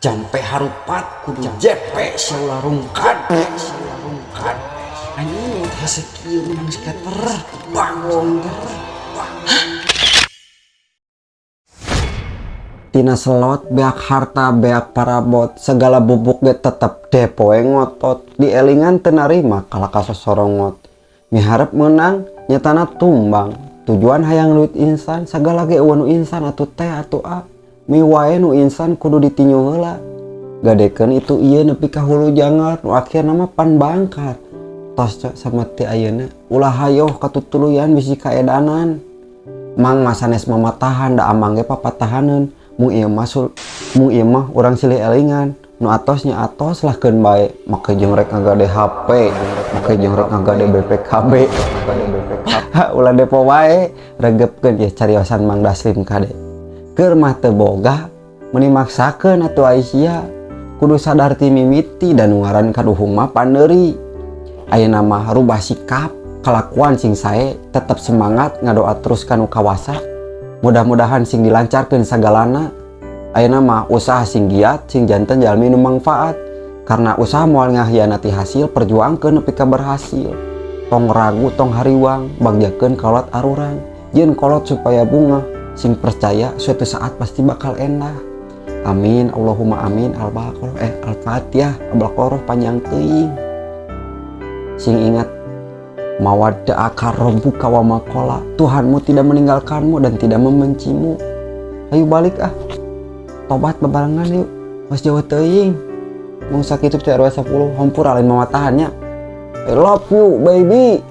Jampe harupat kudu jepe siulah rungkad anjing hese kieu menang skater bangun tina selot beak harta beak parabot segala bubuk ge tetep depoe ngotot dielingan teu narima kala kasosorongot miharep menang nyatana tumbang tujuan hayang duit insan sagala ge eueuh nu insan atuh teh atuh a mi wae nu insan kudu ditinyu heula gadekeun itu ieu nepi ka hulu jangar nu akhirna mah pan bangkat tos sama ti ayeuna ulah hayoh katutuluyan bisi kaedanan mang masanes mamatahan da amang ge papatahaneun mung ieu mah urang silih elingan nu atosnya atos lah keun bae make jeung rek ngagade HP make jeung rek ngagade BPKB ulah depo wae regepkeun ieu cariosan Mang Daslim kade keur mah teu boga meni maksakeun atuh Aisyah kudu sadar ti mimiti dan ngaran kaduhung mah pandeuri ayeuna mah rubah sikap kelakuan sing sae tetep semangat ngadoa terus kanu kawasa mudah-mudahan sing dilancarkeun sagalana ayeuna mah usaha sing giat sing janten jalmi nu manfaat karena usaha moal ngahianati hasil perjuangkeun nepi ka berhasil tong ragu tong hariwang bagjakeun kolot arurang yeun kolot supaya bunga sing percaya suatu saat pasti bakal endah amin Allahumma amin al-fatihah al-baqarah panjang teuing sing ingat mawadda rabbuka wa maqala Tuhanmu tidak meninggalkanmu dan tidak membencimu ayo balik tobat bebarengan yuk mas Jawa teuing mung sakitu ti RW 10 hampura lain mamatahannya I love you baby.